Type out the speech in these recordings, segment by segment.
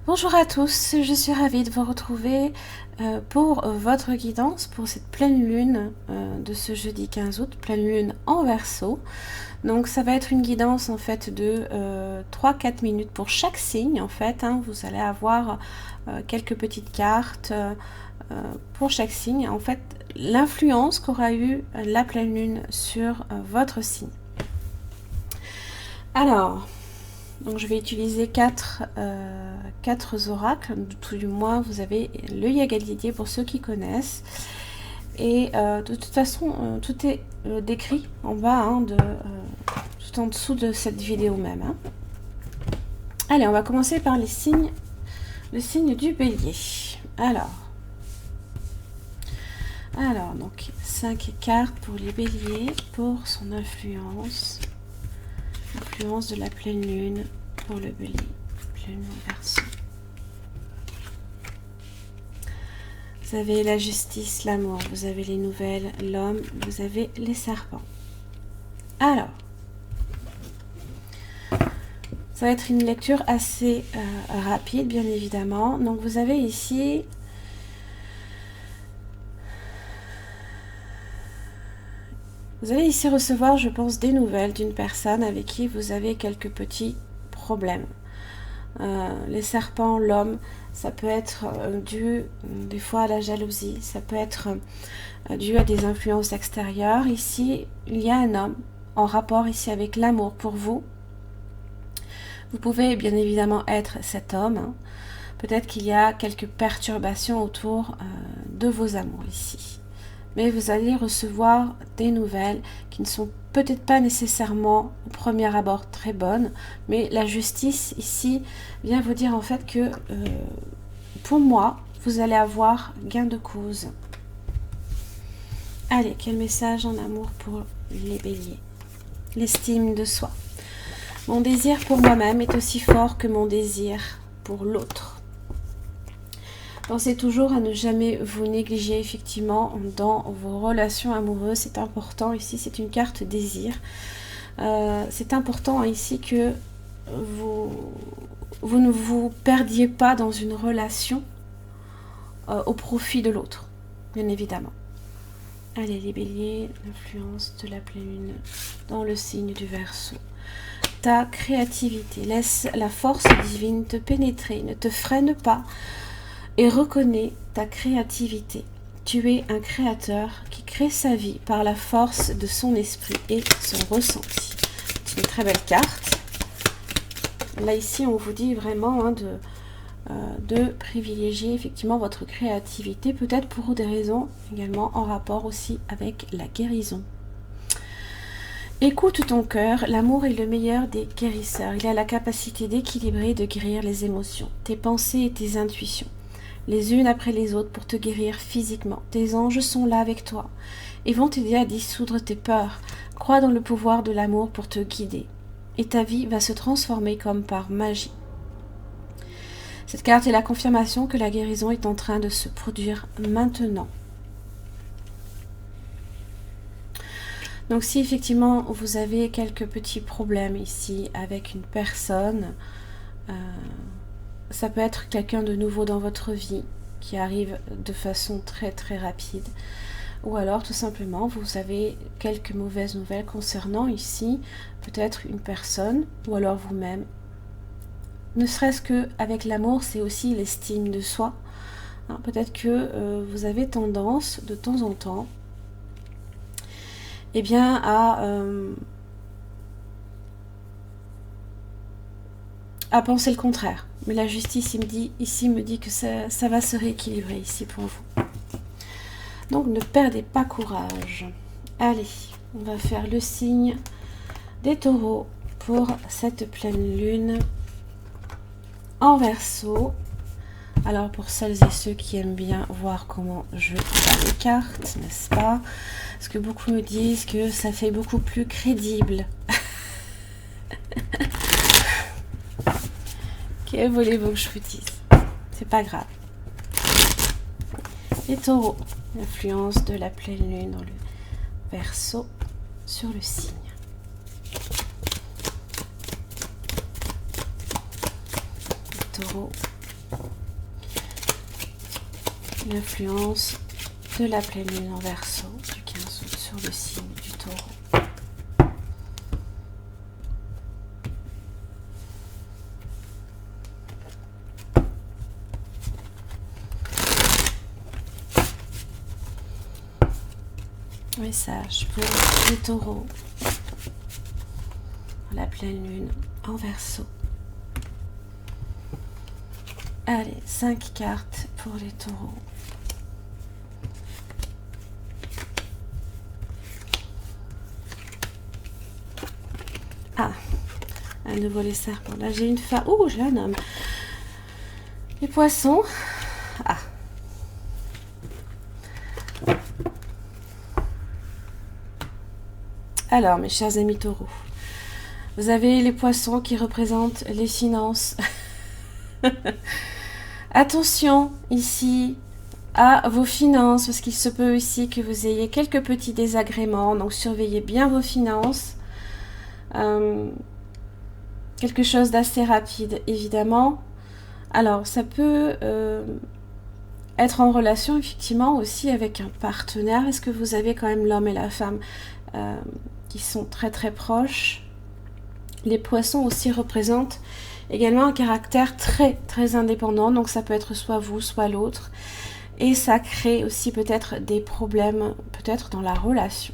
Bonjour à tous, je suis ravie de vous retrouver pour votre guidance pour cette pleine lune de ce jeudi 15 août, pleine lune en Verseau. Donc ça va être une guidance en fait de 3-4 minutes pour chaque signe en fait. Vous allez avoir quelques petites cartes pour chaque signe. En fait, l'influence qu'aura eu la pleine lune sur votre signe. Alors... Donc je vais utiliser quatre oracles, tout du moins vous avez le Yagalidier pour ceux qui connaissent. Et de toute façon, tout est décrit en bas, tout en dessous de cette vidéo même. Allez, on va commencer par les signes, le signe du Bélier. Alors donc 5 cartes pour les Béliers, pour son influence. Influence de la pleine lune pour le Bélier, pleine lune Verseau. Vous avez la justice, l'amour, vous avez les nouvelles, l'homme, vous avez les serpents. Alors, ça va être une lecture assez rapide, bien évidemment. Donc, vous avez ici... Vous allez ici recevoir, je pense, des nouvelles d'une personne avec qui vous avez quelques petits problèmes. Les serpents, l'homme, ça peut être dû des fois à la jalousie, ça peut être dû à des influences extérieures. Ici, il y a un homme en rapport ici avec l'amour pour vous. Vous pouvez bien évidemment être cet homme. Peut-être qu'il y a quelques perturbations autour de vos amours ici. Mais vous allez recevoir des nouvelles qui ne sont peut-être pas nécessairement au premier abord très bonnes, mais la justice ici vient vous dire en fait que pour moi, vous allez avoir gain de cause. Allez, quel message en amour pour les béliers? L'estime de soi. Mon désir pour moi-même est aussi fort que mon désir pour l'autre. Pensez toujours à ne jamais vous négliger effectivement dans vos relations amoureuses. C'est important ici, c'est une carte désir. C'est important ici que vous ne vous perdiez pas dans une relation au profit de l'autre, bien évidemment. Allez les béliers, l'influence de la pleine lune dans le signe du Verseau. Ta créativité, laisse la force divine te pénétrer, ne te freine pas. Et reconnais ta créativité. Tu es un créateur qui crée sa vie par la force de son esprit et son ressenti. C'est une très belle carte. Là, ici, on vous dit vraiment de privilégier effectivement votre créativité, peut-être pour des raisons également en rapport aussi avec la guérison. Écoute ton cœur, l'amour est le meilleur des guérisseurs. Il a la capacité d'équilibrer et de guérir les émotions, tes pensées et tes intuitions, les unes après les autres pour te guérir physiquement. Tes anges sont là avec toi et vont t'aider à dissoudre tes peurs. Crois dans le pouvoir de l'amour pour te guider et ta vie va se transformer comme par magie. Cette carte est la confirmation que la guérison est en train de se produire maintenant. Donc si effectivement vous avez quelques petits problèmes ici avec une personne, ça peut être quelqu'un de nouveau dans votre vie qui arrive de façon très très rapide. Ou alors tout simplement vous avez quelques mauvaises nouvelles concernant ici peut-être une personne ou alors vous-même. Ne serait-ce qu'avec l'amour, c'est aussi l'estime de soi. Peut-être que vous avez tendance de temps en temps à penser le contraire. Mais la justice ici me dit que ça va se rééquilibrer ici pour vous. Donc ne perdez pas courage. Allez, on va faire le signe des taureaux pour cette pleine lune en Verseau. Alors pour celles et ceux qui aiment bien voir comment je fais les cartes, n'est-ce pas? Parce que beaucoup me disent que ça fait beaucoup plus crédible. Que voulez-vous que je vous dise? C'est pas grave. Les taureaux, l'influence de la pleine lune dans le Verseau sur le signe. Les taureaux l'influence de la pleine lune en Verseau du 15 août sur le signe du Taureau. Message pour les taureaux. La pleine lune en Verseau. Allez, 5 cartes pour les taureaux. Ah, à nouveau les serpents. Là, j'ai une femme. Oh, j'ai un homme. Les poissons. Ah. Alors, mes chers amis taureaux, vous avez les poissons qui représentent les finances. Attention ici à vos finances, parce qu'il se peut ici que vous ayez quelques petits désagréments, donc surveillez bien vos finances. Quelque chose d'assez rapide, évidemment. Alors, ça peut être en relation, effectivement, aussi avec un partenaire. Est-ce que vous avez quand même l'homme et la femme qui sont très très proches? Les poissons aussi représentent également un caractère très très indépendant, donc ça peut être soit vous, soit l'autre, et ça crée aussi peut-être des problèmes, peut-être dans la relation.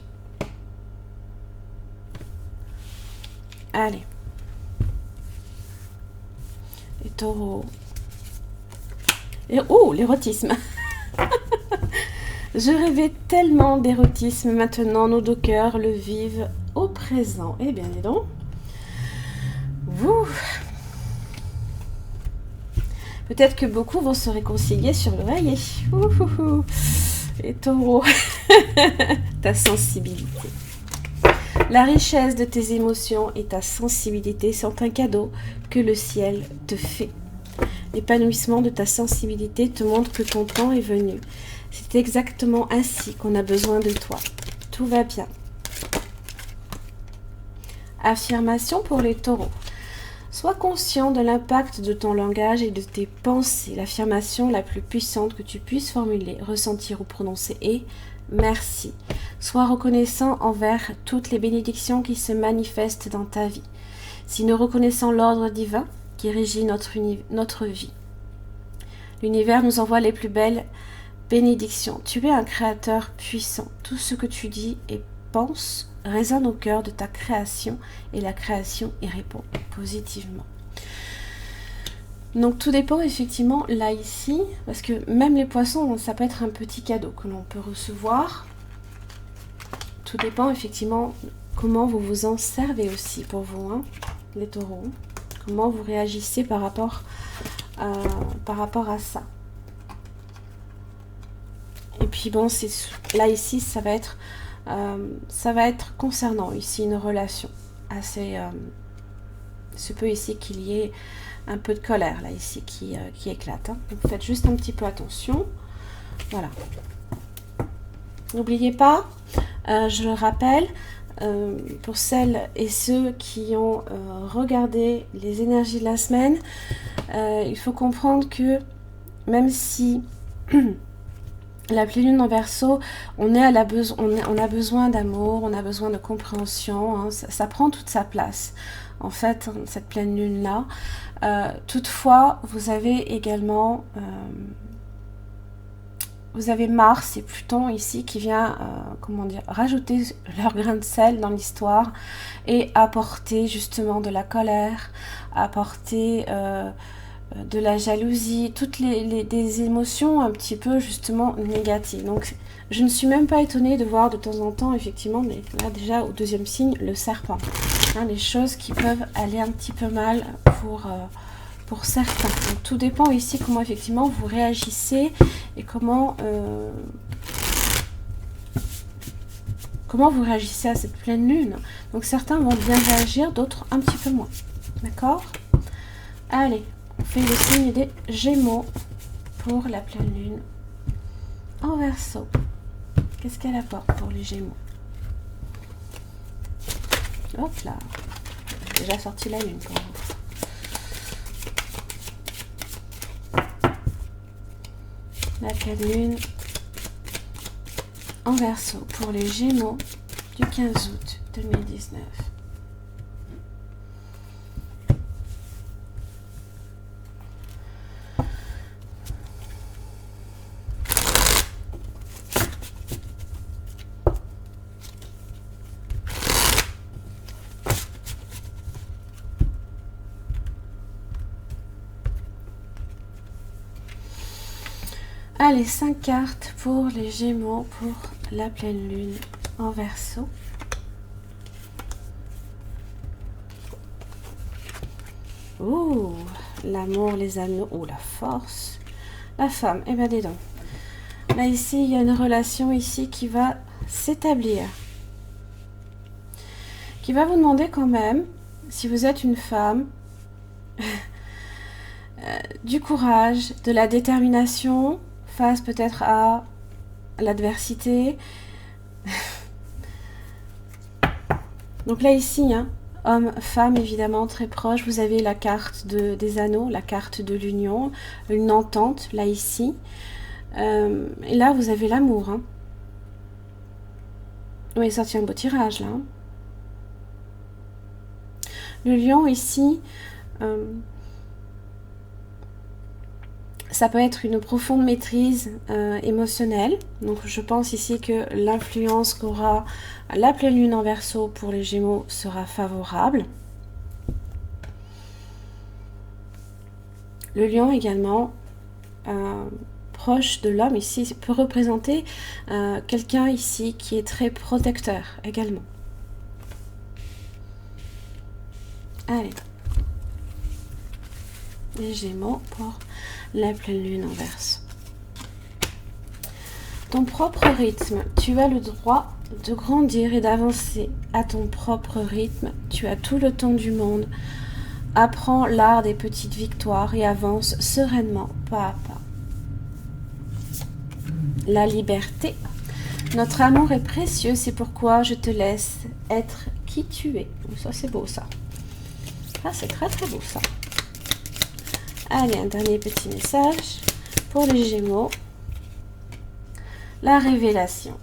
Allez, les taureaux. Et oh, l'érotisme. Je rêvais tellement d'érotisme, maintenant nos deux cœurs le vivent au présent. Eh bien, dis donc. Vous. Peut-être que beaucoup vont se réconcilier sur l'oreiller. Les taureaux. Ta sensibilité. La richesse de tes émotions et ta sensibilité sont un cadeau que le ciel te fait. L'épanouissement de ta sensibilité te montre que ton temps est venu. C'est exactement ainsi qu'on a besoin de toi. Tout va bien. Affirmation pour les taureaux. Sois conscient de l'impact de ton langage et de tes pensées. L'affirmation la plus puissante que tu puisses formuler, ressentir ou prononcer est « Merci ». Sois reconnaissant envers toutes les bénédictions qui se manifestent dans ta vie. Si nous reconnaissons l'ordre divin qui régit notre vie, l'univers nous envoie les plus belles bénédictions. Tu es un créateur puissant. Tout ce que tu dis et penses résonne au cœur de ta création et la création y répond positivement. Donc tout dépend effectivement là ici, parce que même les poissons, ça peut être un petit cadeau que l'on peut recevoir. Tout dépend effectivement comment vous vous en servez aussi pour vous, hein, les taureaux. Comment vous réagissez par rapport à ça. Et puis bon, là ici, ça va être concernant ici une relation assez. Se peut ici qu'il y ait un peu de colère là ici qui éclate. Hein. Donc faites juste un petit peu attention. Voilà. N'oubliez pas, je le rappelle, pour celles et ceux qui ont regardé les énergies de la semaine, il faut comprendre que même si la pleine lune en Verseau, on a besoin d'amour, on a besoin de compréhension, hein, ça prend toute sa place, en fait, hein, cette pleine lune-là. Toutefois, vous avez également... vous avez Mars et Pluton ici qui vient, rajouter leur grain de sel dans l'histoire et apporter justement de la colère, apporter... de la jalousie, toutes des émotions un petit peu justement négatives. Donc je ne suis même pas étonnée de voir de temps en temps effectivement, mais là déjà au deuxième signe, le serpent. Hein, les choses qui peuvent aller un petit peu mal pour certains. Donc tout dépend ici comment effectivement vous réagissez et comment vous réagissez à cette pleine lune. Donc certains vont bien réagir, d'autres un petit peu moins. D'accord ? Allez. On fait le signe des Gémeaux pour la pleine lune en Verseau. Qu'est-ce qu'elle apporte pour les Gémeaux? Hop là. J'ai déjà sorti la lune pour vous. la pleine lune en Verseau pour les Gémeaux du 15 août 2019. Allez, 5 cartes pour les Gémeaux pour la pleine lune en Verseau. Ouh, l'amour, les anneaux, oh la force, la femme, eh bien dis donc. Là ici, il y a une relation ici qui va s'établir. Qui va vous demander quand même, si vous êtes une femme, du courage, de la détermination, face peut-être à l'adversité. Donc là ici, hein, homme, femme évidemment très proche, vous avez la carte des anneaux, la carte de l'union, une entente là ici. Et là vous avez l'amour. Hein. Oui, il est sorti un beau tirage là. Hein. Le lion ici, ça peut être une profonde maîtrise émotionnelle. Donc je pense ici que l'influence qu'aura la pleine lune en Verseau pour les Gémeaux sera favorable. Le lion également, proche de l'homme ici, peut représenter quelqu'un ici qui est très protecteur également. Allez. Les Gémeaux pour la pleine lune en Verseau. Ton propre rythme, tu as le droit de grandir et d'avancer à ton propre rythme. Tu as tout le temps du monde. Apprends l'art des petites victoires et avance sereinement, pas à pas. La liberté. Notre amour est précieux, c'est pourquoi je te laisse être qui tu es. Ça, c'est beau, ça. Ah, c'est très, très beau, ça. Allez, un dernier petit message pour les Gémeaux. La révélation.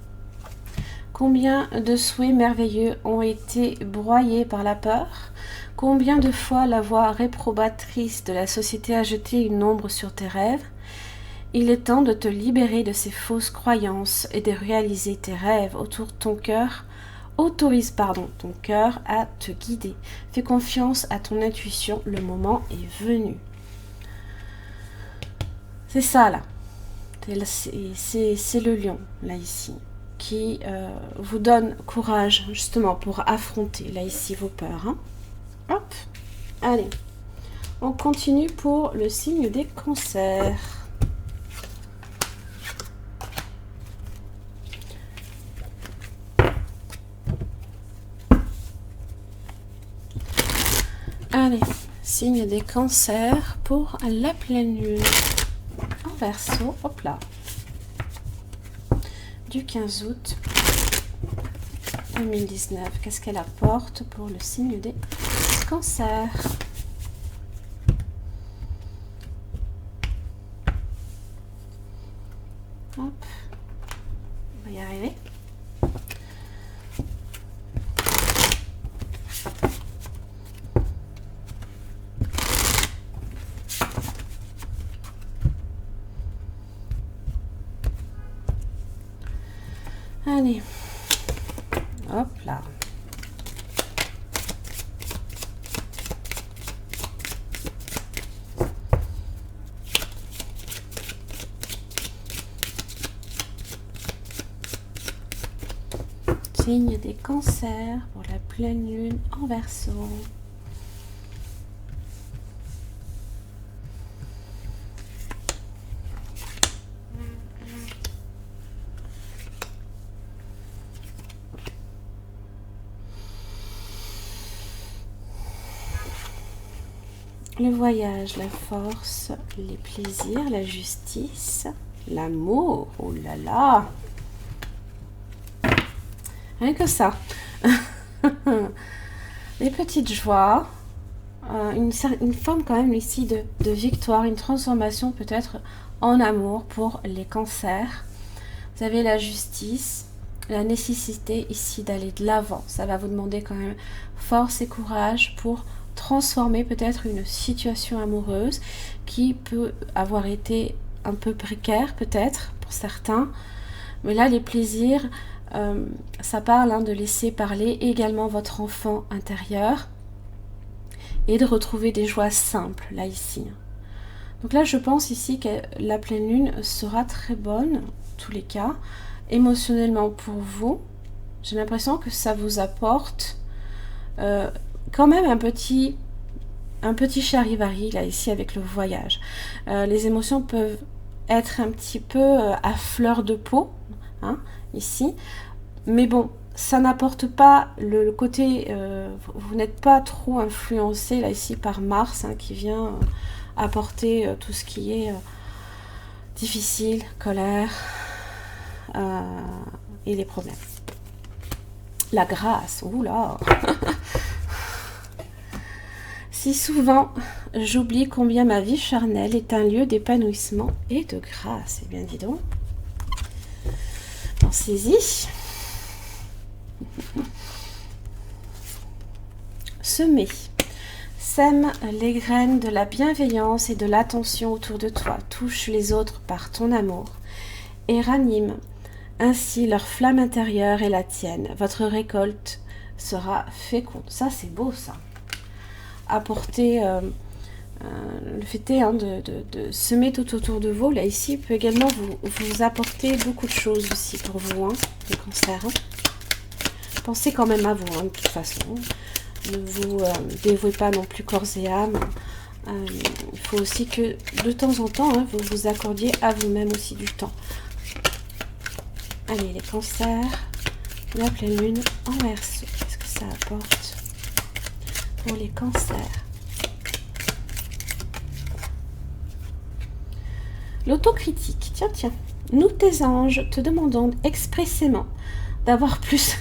Combien de souhaits merveilleux ont été broyés par la peur? Combien de fois la voix réprobatrice de la société a jeté une ombre sur tes rêves? Il est temps de te libérer de ces fausses croyances et de réaliser tes rêves autour de ton cœur. Autorise ton cœur à te guider. Fais confiance à ton intuition, le moment est venu. C'est ça là, c'est le lion là ici qui vous donne courage justement pour affronter là ici vos peurs. Hein. Hop, allez, on continue pour le signe des cancers. Allez, signe des cancers pour la pleine lune. Verseau, hop là, du 15 août 2019. Qu'est-ce qu'elle apporte pour le signe des cancers? Hop, on va y arriver. Allez, hop là. Signe des cancers pour la pleine lune en Verseau. Le voyage, la force, les plaisirs, la justice, l'amour, oh là là, rien que ça. Les petites joies, une forme quand même ici de victoire, une transformation peut-être en amour pour les cancers. Vous avez la justice, la nécessité ici d'aller de l'avant. Ça va vous demander quand même force et courage pour transformer peut-être une situation amoureuse qui peut avoir été un peu précaire peut-être pour certains. Mais là, les plaisirs, ça parle de laisser parler également votre enfant intérieur et de retrouver des joies simples, là, ici. Donc là, je pense ici que la pleine lune sera très bonne, en tous les cas, émotionnellement pour vous. J'ai l'impression que ça vous apporte quand même un petit charivari, là, ici, avec le voyage. Les émotions peuvent être un petit peu à fleur de peau, hein, ici. Mais bon, ça n'apporte pas le côté... vous n'êtes pas trop influencé, là, ici, par Mars, hein, qui vient apporter tout ce qui est difficile, colère et les problèmes. La grâce, oula. Si souvent j'oublie combien ma vie charnelle est un lieu d'épanouissement et de grâce. Eh bien, dis donc. Pensez-y. Semer. Sème les graines de la bienveillance et de l'attention autour de toi. Touche les autres par ton amour et ranime ainsi leur flamme intérieure et la tienne. Votre récolte sera féconde. Ça, c'est beau, ça. Apporter le fait est de semer tout autour de vous. Là, ici, peut également vous apporter beaucoup de choses aussi pour vous, les cancers. Pensez quand même à vous, de toute façon. Ne vous dévouez pas non plus corps et âme. Il faut aussi que de temps en temps, vous vous accordiez à vous-même aussi du temps. Allez, les cancers, la pleine lune en Verseau. Qu'est-ce que ça apporte pour les cancers? L'autocritique. Tiens. Nous, tes anges, te demandons expressément d'avoir plus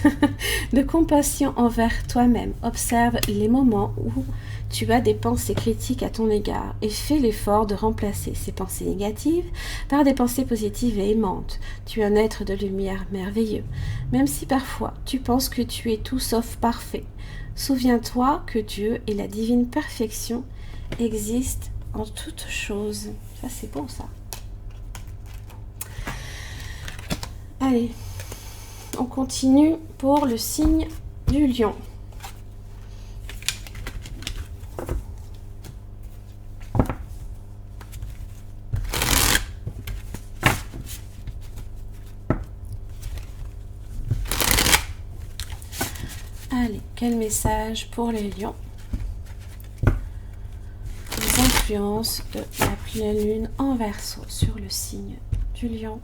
de compassion envers toi-même. Observe les moments où tu as des pensées critiques à ton égard et fais l'effort de remplacer ces pensées négatives par des pensées positives et aimantes. Tu es un être de lumière merveilleux, même si parfois tu penses que tu es tout sauf parfait. Souviens-toi que Dieu et la divine perfection existent en toutes choses. Ça, c'est bon, ça. Allez. On continue pour le signe du lion. Allez, quel message pour les lions? Les influences de la pleine lune en Verseau sur le signe du lion.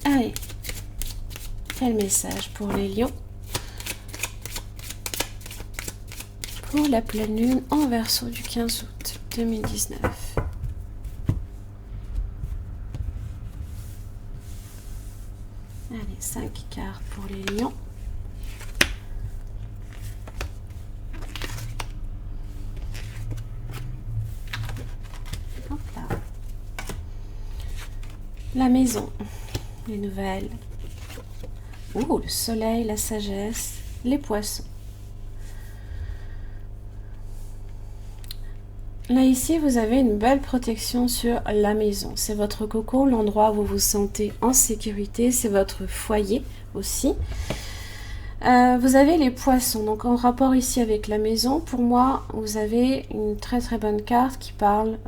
Allez, quel message pour les lions? Pour la pleine lune en Verseau du 15 août 2019. Allez, 5 cartes pour les lions. Hop là. La maison. Les nouvelles. Oh, le soleil, la sagesse, les poissons. Là, ici, vous avez une belle protection sur la maison. C'est votre cocon, l'endroit où vous vous sentez en sécurité. C'est votre foyer aussi. Vous avez les poissons. Donc, en rapport ici avec la maison, pour moi, vous avez une très très bonne carte qui parle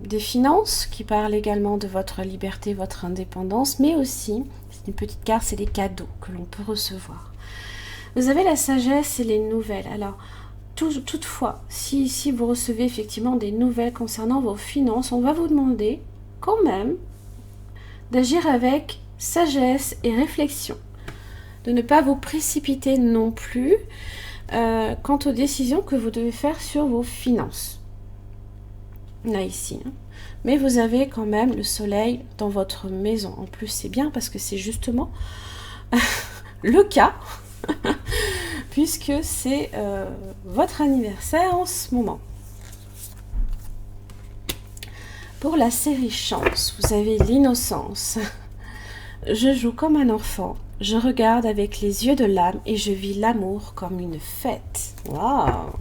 des finances, qui parle également de votre liberté, votre indépendance, mais aussi, c'est une petite carte, c'est les cadeaux que l'on peut recevoir. Vous avez la sagesse et les nouvelles. Alors, toutefois, si vous recevez effectivement des nouvelles concernant vos finances, on va vous demander quand même d'agir avec sagesse et réflexion, de ne pas vous précipiter non plus quant aux décisions que vous devez faire sur vos finances. Là, ici. Mais vous avez quand même le soleil dans votre maison. En plus, c'est bien parce que c'est justement le cas, puisque c'est votre anniversaire en ce moment. Pour la série chance, vous avez l'innocence. Je joue comme un enfant, je regarde avec les yeux de l'âme et je vis l'amour comme une fête. Waouh!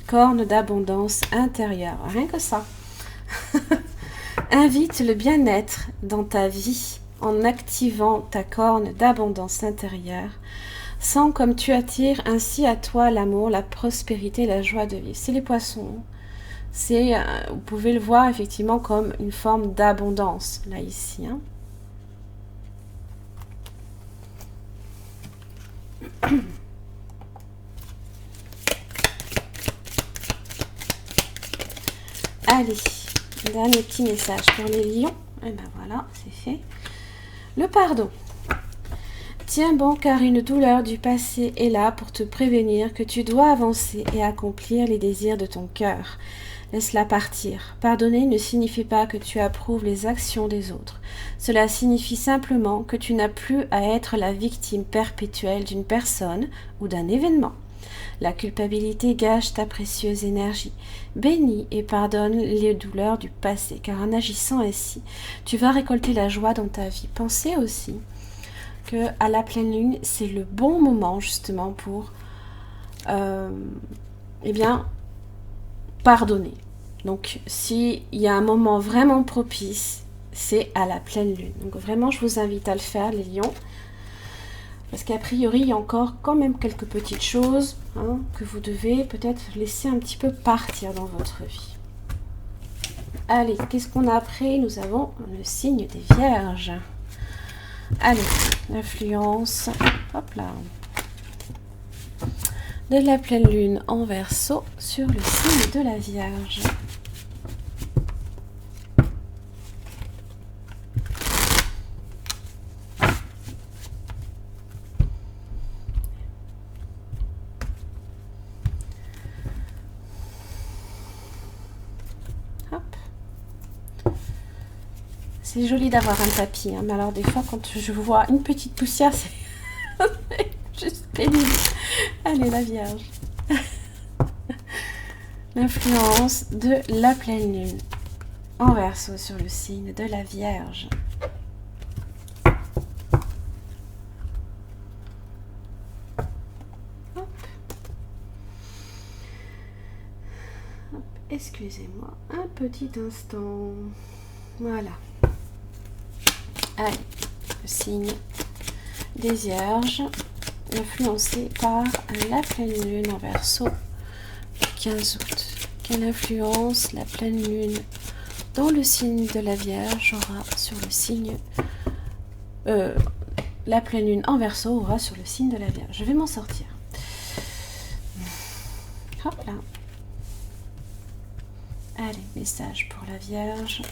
Corne d'abondance intérieure, rien que ça. Invite le bien-être dans ta vie en activant ta corne d'abondance intérieure. Sens comme tu attires ainsi à toi l'amour, la prospérité, la joie de vivre. C'est les poissons. Vous pouvez le voir effectivement comme une forme d'abondance, là ici. Allez, dernier petit message pour les lions. Et ben voilà, c'est fait. Le pardon. Tiens bon, car une douleur du passé est là pour te prévenir que tu dois avancer et accomplir les désirs de ton cœur. Laisse-la partir. Pardonner ne signifie pas que tu approuves les actions des autres. Cela signifie simplement que tu n'as plus à être la victime perpétuelle d'une personne ou d'un événement. La culpabilité gâche ta précieuse énergie. Bénis et pardonne les douleurs du passé, car en agissant ainsi, tu vas récolter la joie dans ta vie. Pensez aussi que à la pleine lune, c'est le bon moment justement pour pardonner. Donc, s'il y a un moment vraiment propice, c'est à la pleine lune. Donc, vraiment, je vous invite à le faire, les lions. Parce qu'a priori, il y a encore quand même quelques petites choses que vous devez peut-être laisser un petit peu partir dans votre vie. Allez, qu'est-ce qu'on a après? Nous avons le signe des Vierges. Allez, l'influence, hop là, de la pleine lune en Verseau sur le signe de la Vierge. C'est joli d'avoir un tapis, mais alors des fois quand je vois une petite poussière, c'est juste pénible. Allez, la Vierge. L'influence de la pleine lune en Verseau sur le signe de la Vierge. Hop. Hop. Excusez-moi un petit instant. Voilà. Allez, le signe des Vierges, influencé par la pleine lune en Verseau du 15 août. Quelle influence la pleine lune dans le signe de la Vierge aura sur le signe... la pleine lune en Verseau aura sur le signe de la Vierge. Je vais m'en sortir. Hop là. Allez, message pour la Vierge.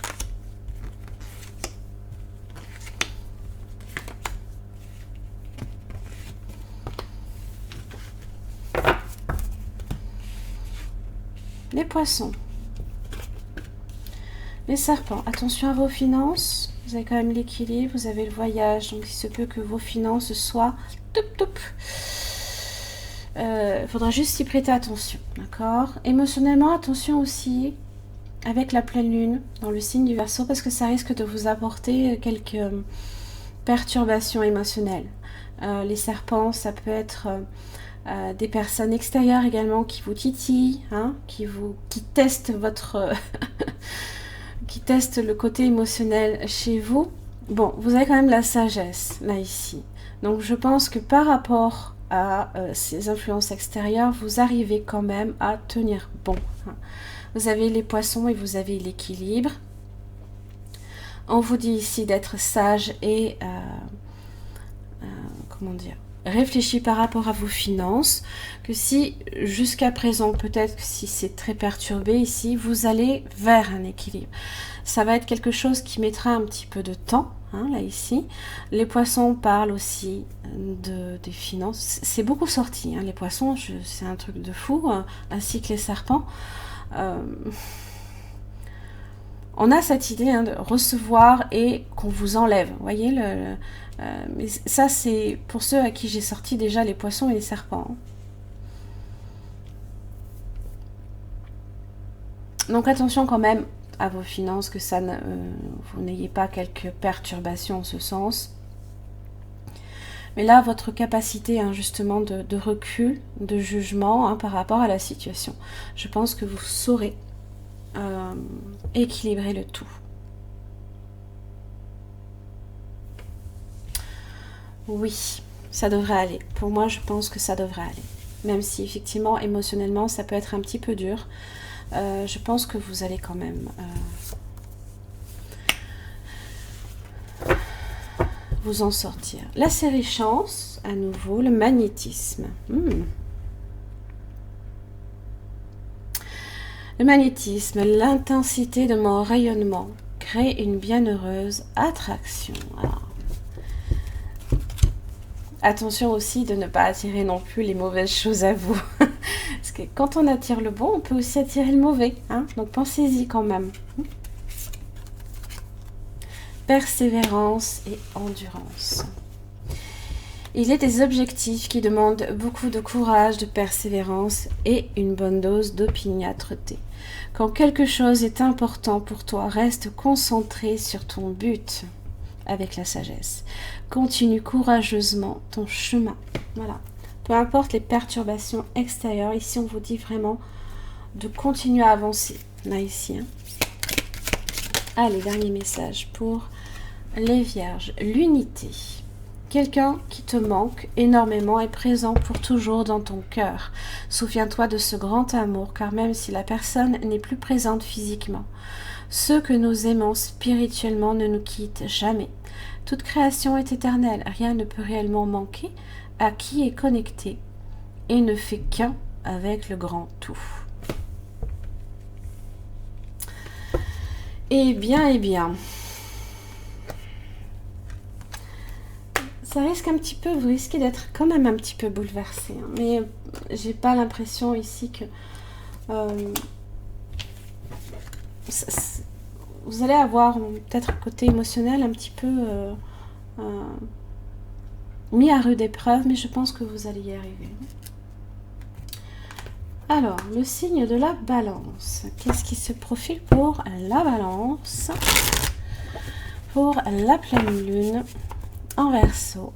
Les poissons, les serpents, attention à vos finances, vous avez quand même l'équilibre, vous avez le voyage, donc il se peut que vos finances soient faudra juste y prêter attention, d'accord? Émotionnellement, attention aussi avec la pleine lune dans le signe du Verseau, parce que ça risque de vous apporter quelques perturbations émotionnelles. Les serpents, ça peut être... des personnes extérieures également qui vous titillent, qui testent votre qui testent le côté émotionnel chez vous. Bon, vous avez quand même la sagesse là ici. Donc je pense que par rapport à ces influences extérieures, vous arrivez quand même à tenir bon. Vous avez les poissons et vous avez l'équilibre. On vous dit ici d'être sage et comment dire, réfléchi par rapport à vos finances, que si jusqu'à présent, peut-être que si c'est très perturbé ici, vous allez vers un équilibre. Ça va être quelque chose qui mettra un petit peu de temps, hein, là ici. Les poissons parlent aussi des finances. C'est beaucoup sorti, hein, les poissons, c'est un truc de fou, ainsi que les serpents. On a cette idée, hein, de recevoir et qu'on vous enlève. Vous voyez, mais ça, c'est pour ceux à qui j'ai sorti déjà les poissons et les serpents. Donc attention quand même à vos finances, que ça vous n'ayez pas quelques perturbations en ce sens. Mais là, votre capacité, hein, justement, de recul, de jugement, hein, par rapport à la situation, je pense que vous saurez équilibrer le tout. Oui, ça devrait aller. Pour moi, je pense que ça devrait aller. Même si, effectivement, émotionnellement, ça peut être un petit peu dur. Je pense que vous allez quand même vous en sortir. La série chance, à nouveau, le magnétisme. Le magnétisme, l'intensité de mon rayonnement crée une bienheureuse attraction. Alors, attention aussi de ne pas attirer non plus les mauvaises choses à vous. Parce que quand on attire le bon, on peut aussi attirer le mauvais, hein. Donc pensez-y quand même. Persévérance et endurance. Il est des objectifs qui demandent beaucoup de courage, de persévérance et une bonne dose d'opiniâtreté. Quand quelque chose est important pour toi, reste concentré sur ton but avec la sagesse. Continue courageusement ton chemin. Voilà. Peu importe les perturbations extérieures, ici on vous dit vraiment de continuer à avancer. Là, ici. Hein. Allez, dernier message pour les vierges. L'unité. Quelqu'un qui te manque énormément est présent pour toujours dans ton cœur. Souviens-toi de ce grand amour, car même si la personne n'est plus présente physiquement, ceux que nous aimons spirituellement ne nous quittent jamais. Toute création est éternelle, rien ne peut réellement manquer à qui est connecté et ne fait qu'un avec le grand tout. Eh bien. Ça risque un petit peu, vous risquez d'être quand même un petit peu bouleversé. Hein, mais j'ai pas l'impression ici que vous allez avoir peut-être côté émotionnel un petit peu mis à rude épreuve, mais je pense que vous allez y arriver. Alors, le signe de la balance. Qu'est-ce qui se profile pour la balance? Pour la pleine lune en Verseau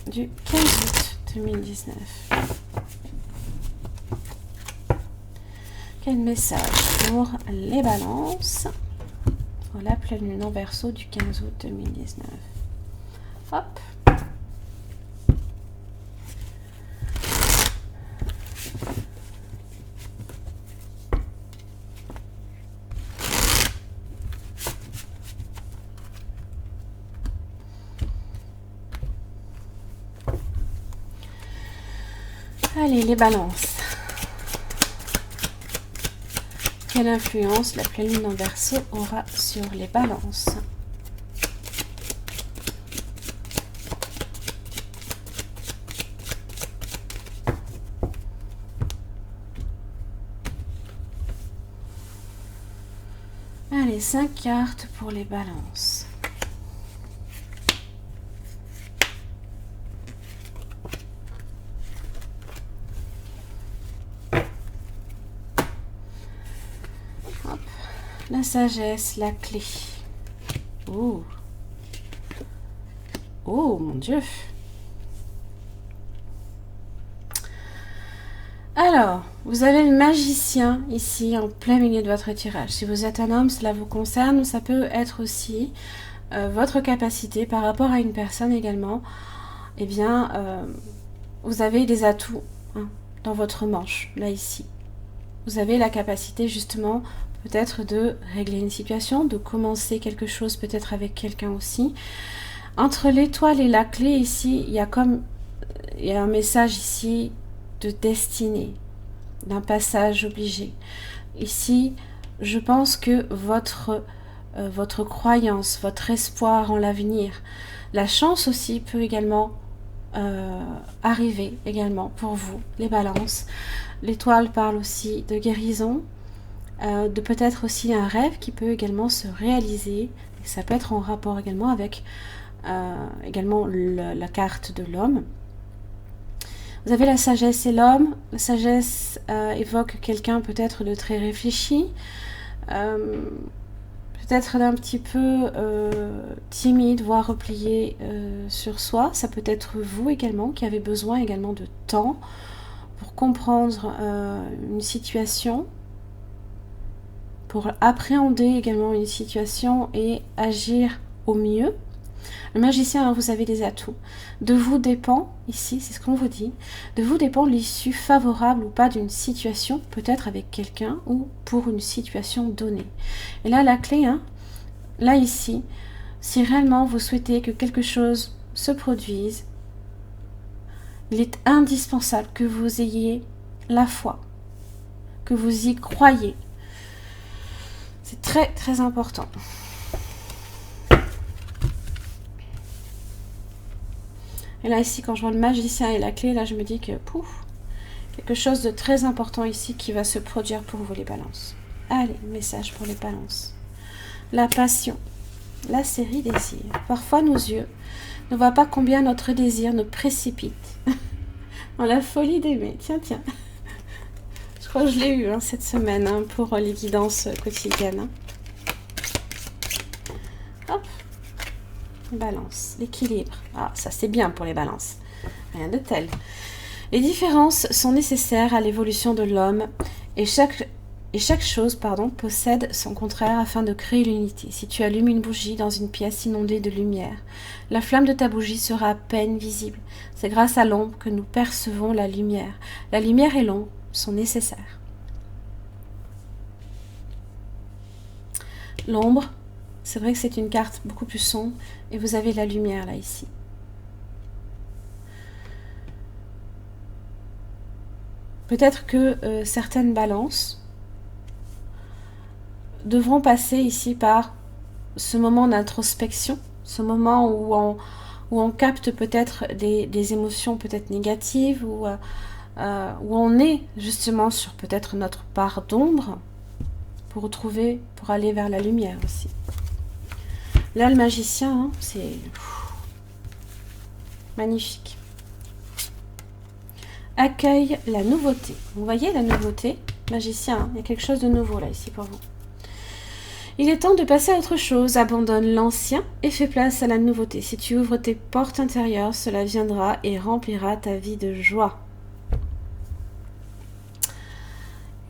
du 15 août 2019. Quel message pour les balances pour la pleine lune en Verseau du 15 août 2019? Hop. Allez, les balances. Quelle influence la pleine lune en Verseau aura sur les balances? Allez, 5 cartes pour les balances. La sagesse, la clé. Oh. Oh, mon Dieu. Alors, vous avez le magicien ici, en plein milieu de votre tirage. Si vous êtes un homme, cela vous concerne. Ça peut être aussi votre capacité par rapport à une personne également. Eh bien, vous avez des atouts, hein, dans votre manche, là, ici. Vous avez la capacité, justement, peut-être de régler une situation, de commencer quelque chose peut-être avec quelqu'un aussi. Entre l'étoile et la clé ici, il y a comme il y a un message ici de destinée, d'un passage obligé. Ici, je pense que votre croyance, votre espoir en l'avenir, la chance aussi peut également arriver également pour vous, les balances. L'étoile parle aussi de guérison, de peut-être aussi un rêve qui peut également se réaliser. Et ça peut être en rapport également avec également la carte de l'homme. Vous avez la sagesse et l'homme. La sagesse évoque quelqu'un peut-être de très réfléchi, peut-être d'un petit peu timide, voire replié sur soi. Ça peut être vous également qui avez besoin également de temps pour comprendre une situation, pour appréhender également une situation et agir au mieux. Le magicien, hein, vous avez des atouts. De vous dépend, ici, c'est ce qu'on vous dit, de vous dépend l'issue favorable ou pas d'une situation, peut-être avec quelqu'un ou pour une situation donnée. Et là, la clé, hein, là, ici, si réellement vous souhaitez que quelque chose se produise, il est indispensable que vous ayez la foi, que vous y croyez. C'est très, très important. Et là, ici, quand je vois le magicien et la clé, là, je me dis que, pouf, quelque chose de très important ici qui va se produire pour vous, les balances. Allez, message pour les balances. La passion, la série désir. Parfois, nos yeux ne voient pas combien notre désir nous précipite dans la folie d'aimer. Tiens, tiens. Je crois que je l'ai eu hein, cette semaine hein, pour les guidances quotidiennes. Hein. Hop. Balance, l'équilibre. Ah, ça c'est bien pour les balances. Rien de tel. Les différences sont nécessaires à l'évolution de l'homme et chaque chose possède son contraire afin de créer l'unité. Si tu allumes une bougie dans une pièce inondée de lumière, la flamme de ta bougie sera à peine visible. C'est grâce à l'ombre que nous percevons la lumière. La lumière et l'ombre sont nécessaires. L'ombre, c'est vrai que c'est une carte beaucoup plus sombre et vous avez la lumière là ici. Peut-être que certaines balances devront passer ici par ce moment d'introspection, ce moment où on capte peut-être des émotions peut-être négatives, où on est justement sur peut-être notre part d'ombre pour aller vers la lumière aussi. Là, le magicien, hein, c'est magnifique. Accueille la nouveauté. Vous voyez la nouveauté? Magicien, hein, il y a quelque chose de nouveau là, ici pour vous. Il est temps de passer à autre chose. Abandonne l'ancien et fais place à la nouveauté. Si tu ouvres tes portes intérieures, cela viendra et remplira ta vie de joie.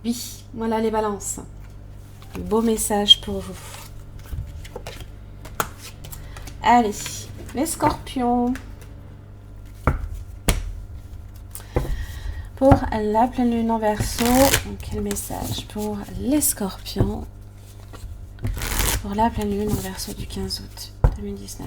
Oui, voilà les balances. Un beau message pour vous. Allez, les scorpions. Pour la pleine lune en Verseau, quel message pour les scorpions pour la pleine lune en Verseau du 15 août 2019.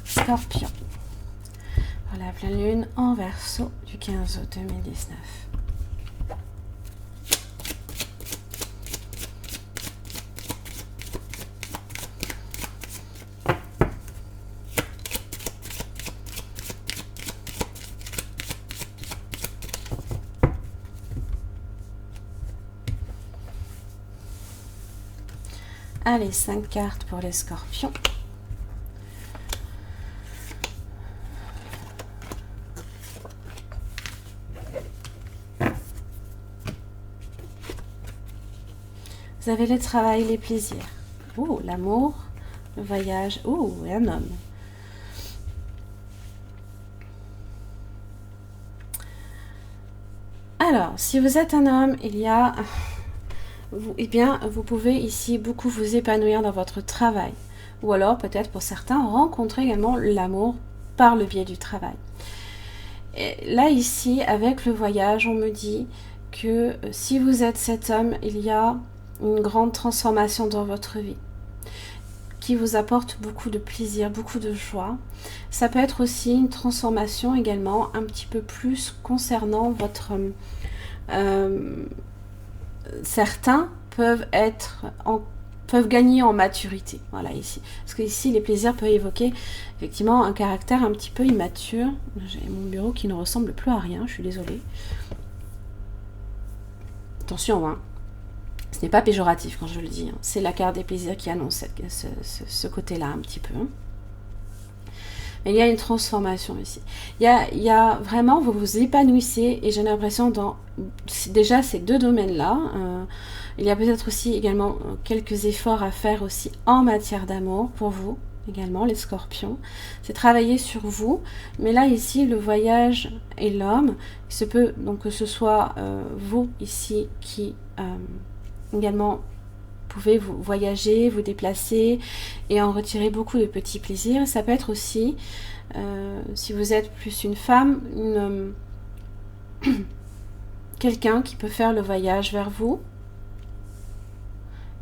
Scorpion. Pour la pleine lune en Verseau du 15 août 2019. Allez, 5 cartes pour les scorpions. Vous avez le travail, les plaisirs. Ouh, l'amour, le voyage. Ouh, et un homme. Alors, si vous êtes un homme, il y a... eh bien, vous pouvez ici beaucoup vous épanouir dans votre travail. ou alors peut-être pour certains rencontrer également l'amour par le biais du travail. Et là ici, avec le voyage, on me dit que si vous êtes cet homme, il y a une grande transformation dans votre vie qui vous apporte beaucoup de plaisir, beaucoup de joie. Ça peut être aussi une transformation également un petit peu plus concernant votre... certains peuvent gagner en maturité, voilà ici. Parce que ici, les plaisirs peuvent évoquer effectivement un caractère un petit peu immature. J'ai mon bureau qui ne ressemble plus à rien, je suis désolée. Attention, hein. Ce n'est pas péjoratif quand je le dis, hein. C'est la carte des plaisirs qui annonce ce côté-là un petit peu. Mais il y a une transformation ici. Il y a vraiment, vous vous épanouissez et j'ai l'impression dans déjà ces deux domaines-là, il y a peut-être aussi également quelques efforts à faire aussi en matière d'amour pour vous, également les scorpions. C'est travailler sur vous, mais là ici le voyage et l'homme, il se peut donc que ce soit vous ici qui également pouvez vous voyager, vous déplacer et en retirer beaucoup de petits plaisirs. Ça peut être aussi, si vous êtes plus une femme, quelqu'un qui peut faire le voyage vers vous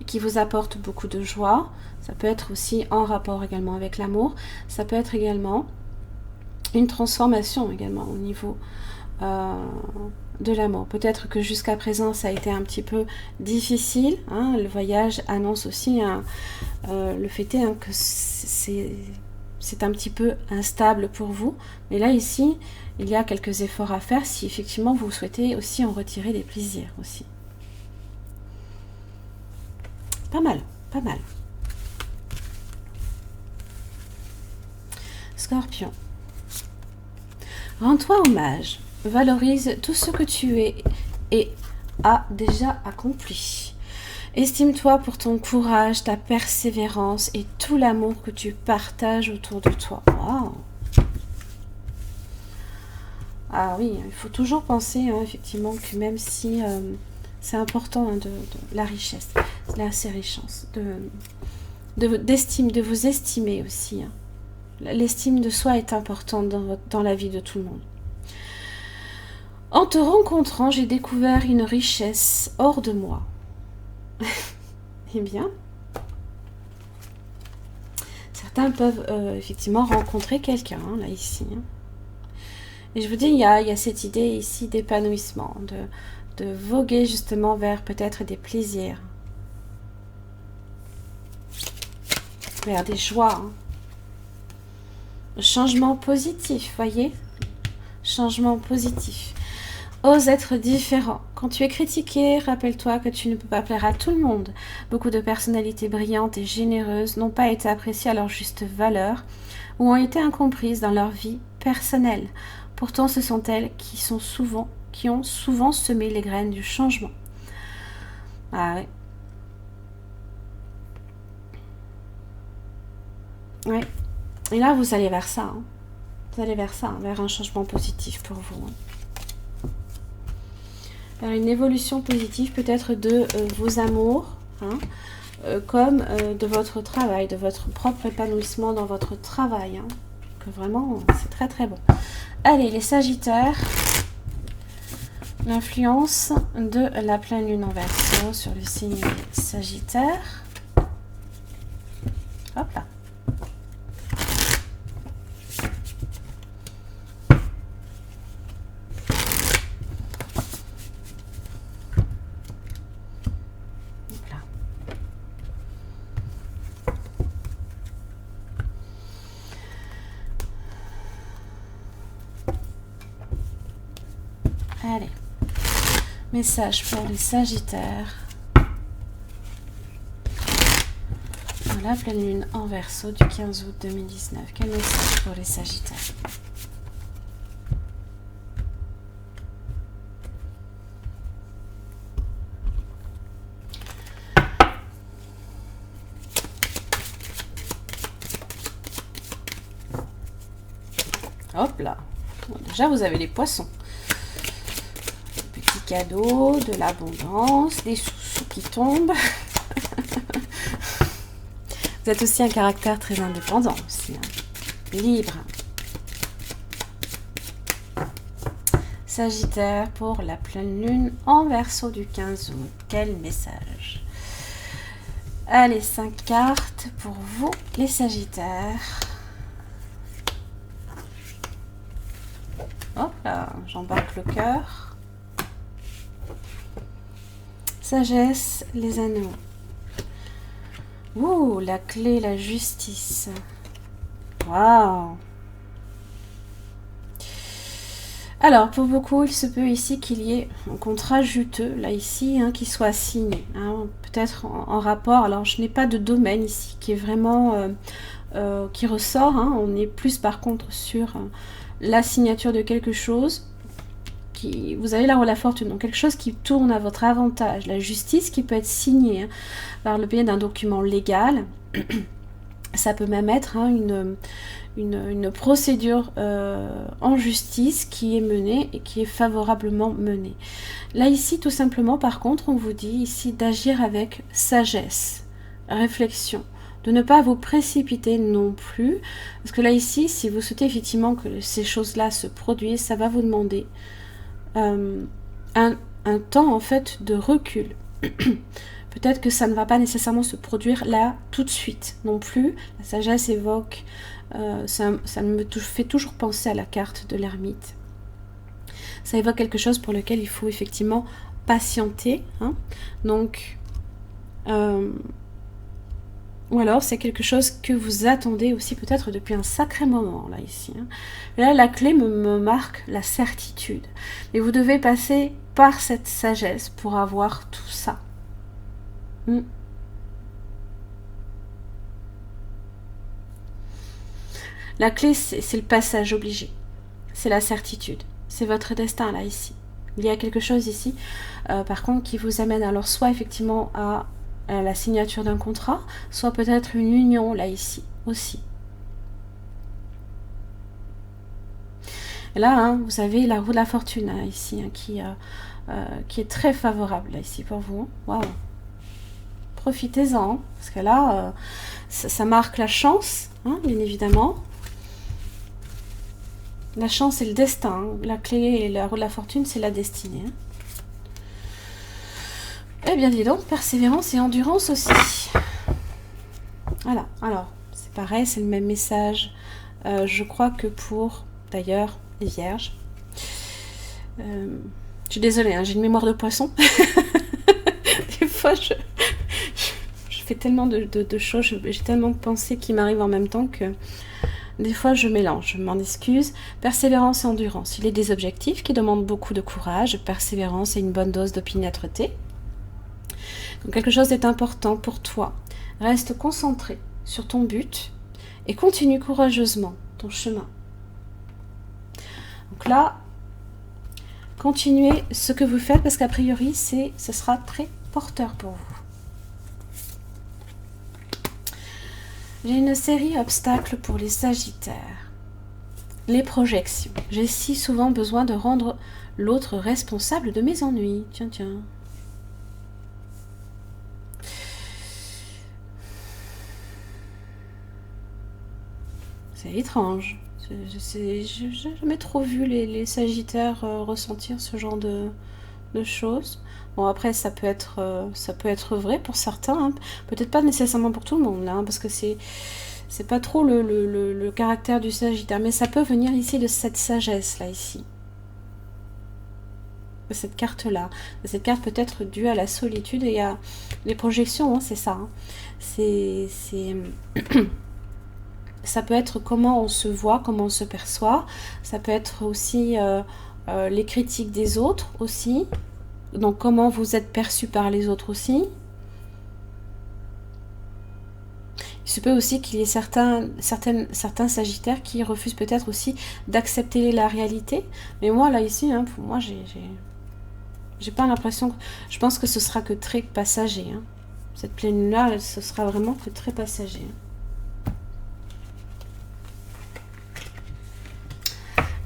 et qui vous apporte beaucoup de joie. Ça peut être aussi en rapport également avec l'amour. Ça peut être également une transformation également au niveau de l'amour. Peut-être que jusqu'à présent ça a été un petit peu difficile, hein. Le voyage annonce aussi le fait est, hein, que c'est un petit peu instable pour vous, mais là ici il y a quelques efforts à faire si effectivement vous souhaitez aussi en retirer des plaisirs aussi. Pas mal, pas mal. Scorpion, rends-toi hommage. Valorise tout ce que tu es et as déjà accompli. Estime-toi pour ton courage, ta persévérance et tout l'amour que tu partages autour de toi. Wow. Ah oui, il faut toujours penser, hein, effectivement, que même si c'est important, hein, de la richesse, la richesse, d'estime, de vous estimer aussi. Hein. L'estime de soi est importante dans la vie de tout le monde. En te rencontrant, j'ai découvert une richesse hors de moi. Eh bien, certains peuvent effectivement rencontrer quelqu'un, hein, là, ici. Hein. Et je vous dis, il y a cette idée ici d'épanouissement, de voguer justement vers peut-être des plaisirs, vers des joies. Hein. Changement positif, voyez ? Changement positif. Ose être différent. Quand tu es critiqué, rappelle-toi que tu ne peux pas plaire à tout le monde. Beaucoup de personnalités brillantes et généreuses n'ont pas été appréciées à leur juste valeur ou ont été incomprises dans leur vie personnelle. Pourtant, ce sont elles qui ont souvent semé les graines du changement. Ah oui. Oui. Et là, vous allez vers ça. Hein. Vous allez vers ça, hein, vers un changement positif pour vous. Hein. Vers une évolution positive peut-être de vos amours, hein, comme de votre travail, de votre propre épanouissement dans votre travail. Hein, que vraiment, c'est très très bon. Allez, les Sagittaires, l'influence de la pleine lune en Verseau sur le signe des Sagittaires. Hop là. Allez, message pour les Sagittaires. La pleine lune en Verseau du 15 août 2019. Quel message pour les Sagittaires? Hop là. Bon, déjà, vous avez les poissons. Petit cadeau, de l'abondance, des sous-sous qui tombent. Vous êtes aussi un caractère très indépendant, aussi, hein. Libre. Sagittaire pour la pleine lune en Verseau du 15 août. Quel message? Allez, 5 cartes pour vous, les Sagittaires. Hop là, j'embarque le cœur. Sagesse, les anneaux. Ouh, la clé, la justice. Waouh! Alors, pour beaucoup, il se peut ici qu'il y ait un contrat juteux, là ici, hein, qui soit signé. Hein, peut-être en rapport, alors je n'ai pas de domaine ici qui est vraiment, qui ressort. Hein, on est plus par contre sur la signature de quelque chose. Vous avez la roue de la fortune, donc quelque chose qui tourne à votre avantage. La justice qui peut être signée, hein, par le biais d'un document légal. Ça peut même être, hein, une procédure en justice qui est menée et qui est favorablement menée. Là ici, tout simplement, par contre, on vous dit ici d'agir avec sagesse, réflexion, de ne pas vous précipiter non plus, parce que là ici, si vous souhaitez effectivement que ces choses-là se produisent, ça va vous demander un temps en fait de recul. Peut-être que ça ne va pas nécessairement se produire là tout de suite non plus. La sagesse évoque, ça me fait toujours penser à la carte de l'ermite. Ça évoque quelque chose pour lequel il faut effectivement patienter. Hein. Donc, ou alors c'est quelque chose que vous attendez aussi peut-être depuis un sacré moment là ici. Hein. Là, la clé me marque la certitude. Mais vous devez passer par cette sagesse pour avoir tout ça. La clé, c'est le passage obligé. C'est la certitude. C'est votre destin, là, ici. Il y a quelque chose ici, par contre, qui vous amène alors soit effectivement à la signature d'un contrat, soit peut-être une union, là, ici, aussi. Et là, hein, vous avez la roue de la fortune, hein, ici, hein, qui est très favorable, là, ici, pour vous. Waouh! Profitez-en, parce que là, ça marque la chance, hein, bien évidemment. La chance, c'est le destin. Hein. La clé et la roue de la fortune, c'est la destinée. Hein. Eh bien, dis donc, persévérance et endurance aussi. Voilà, alors, c'est pareil, c'est le même message. Je crois que pour, d'ailleurs, les vierges. Je suis désolée, hein, j'ai une mémoire de poisson. Des fois, je fais tellement de choses, j'ai tellement de pensées qui m'arrivent en même temps que des fois je mélange, je m'en excuse. Persévérance et endurance. Il y a des objectifs qui demandent beaucoup de courage, persévérance et une bonne dose d'opiniâtreté. Donc quelque chose est important pour toi. Reste concentré sur ton but et continue courageusement ton chemin. Donc là, continuez ce que vous faites parce qu'a priori, ce sera très porteur pour vous. J'ai une série obstacles pour les Sagittaires. Les projections. J'ai si souvent besoin de rendre l'autre responsable de mes ennuis. Tiens, tiens. C'est étrange. J'ai jamais trop vu les Sagittaires ressentir ce genre de choses. Bon, après, ça peut être vrai pour certains. Hein. Peut-être pas nécessairement pour tout le monde, là, hein, parce que c'est pas trop le caractère du Sagittaire. Mais ça peut venir ici de cette sagesse, là, ici. De cette carte-là. Cette carte peut être due à la solitude et à les projections, hein, c'est ça. Hein. Ça peut être comment on se voit, comment on se perçoit. Ça peut être aussi les critiques des autres aussi. Donc, comment vous êtes perçu par les autres aussi. Il se peut aussi qu'il y ait certains Sagittaires qui refusent peut-être aussi d'accepter la réalité. Mais moi, là, ici, hein, pour moi, j'ai pas l'impression... Je pense que ce sera que très passager. Hein. Cette pleine-là, ce sera vraiment que très passager.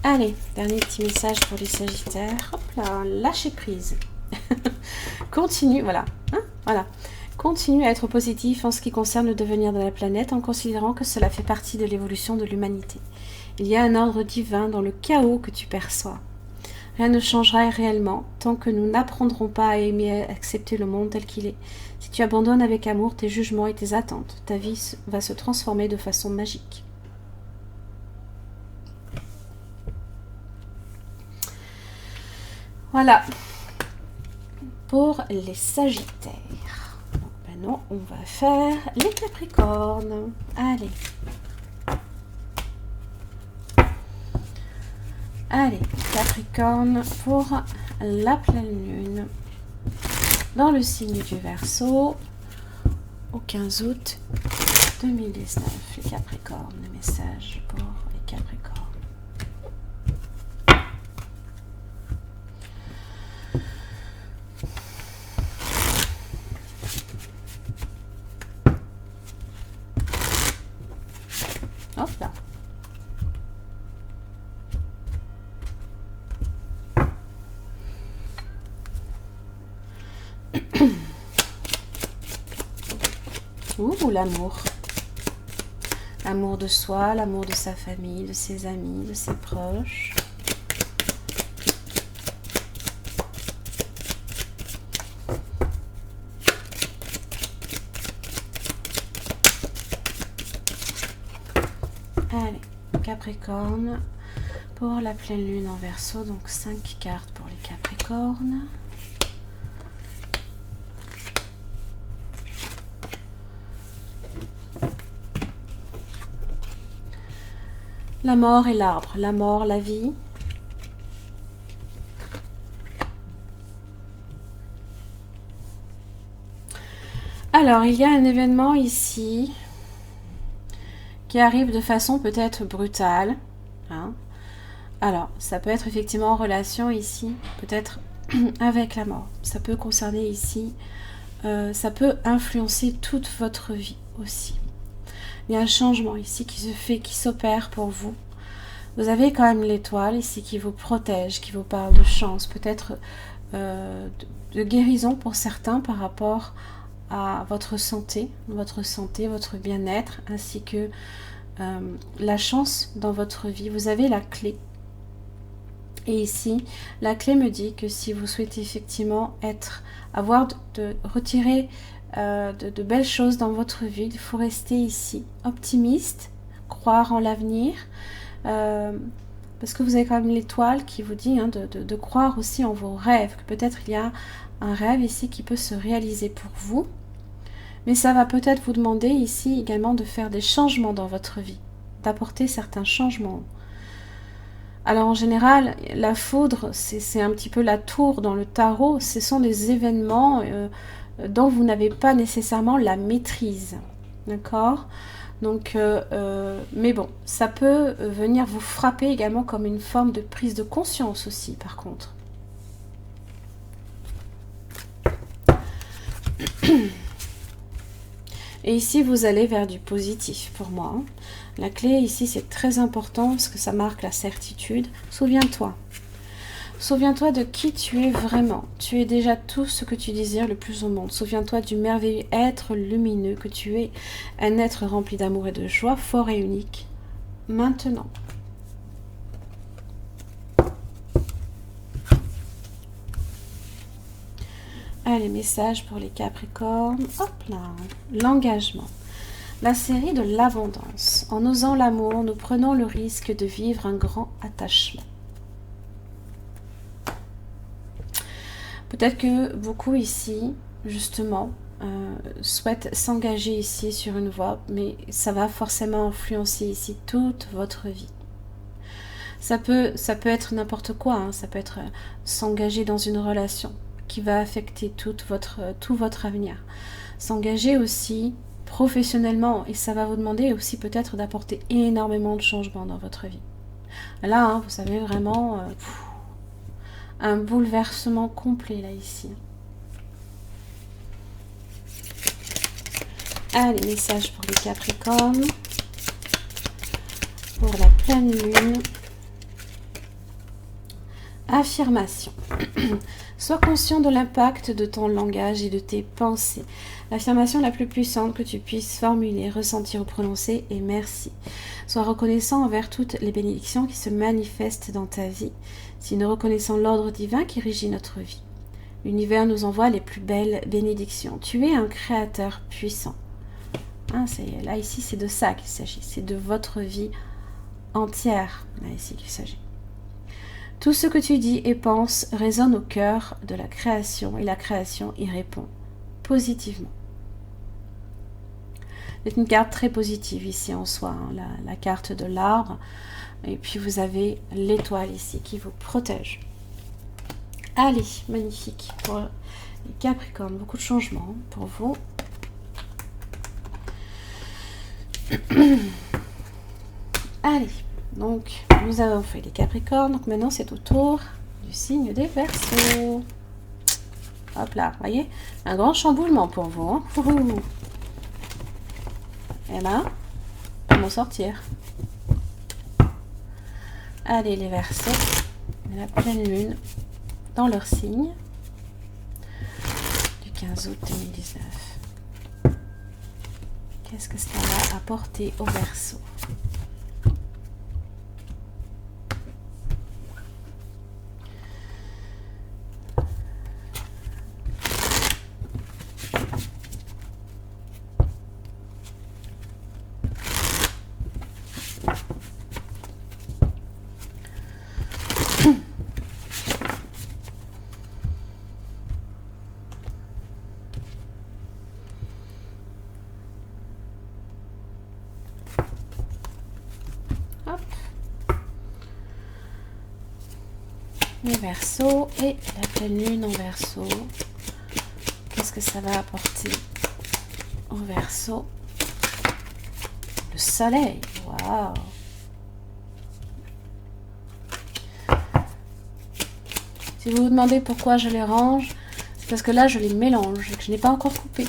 Allez, dernier petit message pour les Sagittaires. Hop là, lâchez prise. Continue, voilà. Hein, voilà. Continue à être positif en ce qui concerne le devenir de la planète en considérant que cela fait partie de l'évolution de l'humanité. Il y a un ordre divin dans le chaos que tu perçois. Rien ne changera réellement tant que nous n'apprendrons pas à aimer et à accepter le monde tel qu'il est. Si tu abandonnes avec amour tes jugements et tes attentes, ta vie va se transformer de façon magique. Voilà pour les Sagittaires. Maintenant, on va faire les Capricornes. Allez. Allez, Capricorne pour la pleine lune dans le signe du Verseau au 15 août 2019. Les Capricornes, le message pour les Capricornes. Hop là. Ouh, l'amour. L'amour de soi, l'amour de sa famille, de ses amis, de ses proches. Allez, Capricorne pour la pleine lune en Verseau, donc 5 cartes pour les Capricornes. La mort et l'arbre, la mort, la vie. Alors, il y a un événement ici qui arrive de façon peut-être brutale. Hein. Alors, ça peut être effectivement en relation ici, peut-être avec la mort. Ça peut concerner ici, ça peut influencer toute votre vie aussi. Il y a un changement ici qui se fait, qui s'opère pour vous. Vous avez quand même l'étoile ici qui vous protège, qui vous parle de chance, peut-être de guérison pour certains par rapport à votre santé, votre bien-être, ainsi que la chance dans votre vie. Vous avez la clé. Et ici, la clé me dit que si vous souhaitez effectivement retirer de belles choses dans votre vie, il faut rester ici, optimiste, croire en l'avenir, parce que vous avez quand même l'étoile qui vous dit de croire aussi en vos rêves, que peut-être il y a un rêve ici qui peut se réaliser pour vous, mais ça va peut-être vous demander ici également de faire des changements dans votre vie, d'apporter certains changements. Alors en général, la foudre, c'est un petit peu la tour dans le tarot, ce sont des événements dont vous n'avez pas nécessairement la maîtrise, d'accord? Donc, mais bon, ça peut venir vous frapper également comme une forme de prise de conscience aussi, par contre. Et ici, vous allez vers du positif pour moi. Hein. La clé ici, c'est très important parce que ça marque la certitude. Souviens-toi. Souviens-toi de qui tu es vraiment. Tu es déjà tout ce que tu désires le plus au monde. Souviens-toi du merveilleux être lumineux que tu es. Un être rempli d'amour et de joie, fort et unique. Maintenant. Allez, message pour les Capricornes. Hop là. L'engagement. La série de l'abondance. En osant l'amour, nous prenons le risque de vivre un grand attachement. Peut-être que beaucoup ici, justement, souhaitent s'engager ici sur une voie, mais ça va forcément influencer ici toute votre vie. Ça peut être n'importe quoi, hein. Ça peut être s'engager dans une relation qui va affecter tout votre avenir. S'engager aussi professionnellement, et ça va vous demander aussi peut-être d'apporter énormément de changements dans votre vie. Là, hein, vous savez vraiment un bouleversement complet là ici. Allez, message pour les Capricornes pour la pleine lune. Affirmation. Sois conscient de l'impact de ton langage et de tes pensées. L'affirmation la plus puissante que tu puisses formuler, ressentir ou prononcer est merci. Sois reconnaissant envers toutes les bénédictions qui se manifestent dans ta vie, si nous reconnaissons l'ordre divin qui régit notre vie. L'univers nous envoie les plus belles bénédictions. Tu es un créateur puissant. Hein, là, ici, c'est de ça qu'il s'agit. C'est de votre vie entière, là, ici, qu'il s'agit. Tout ce que tu dis et penses résonne au cœur de la création et la création y répond positivement. C'est une carte très positive ici en soi, hein, la carte de l'arbre. Et puis vous avez l'étoile ici qui vous protège. Allez, magnifique. Pour les Capricornes, beaucoup de changements pour vous. Allez, donc nous avons fait les Capricornes. Donc maintenant c'est au tour du signe des Verseaux. Hop là, voyez, un grand chamboulement pour vous. Hein. Et là, comment sortir? Allez les Verseaux, la pleine lune dans leur signe du 15 août 2019. Qu'est-ce que ça va apporter aux Verseaux? Les Verseaux et la pleine lune en Verseau. Qu'est-ce que ça va apporter en Verseau? Le soleil. Waouh! Si vous vous demandez pourquoi je les range, c'est parce que là je les mélange et que je n'ai pas encore coupé.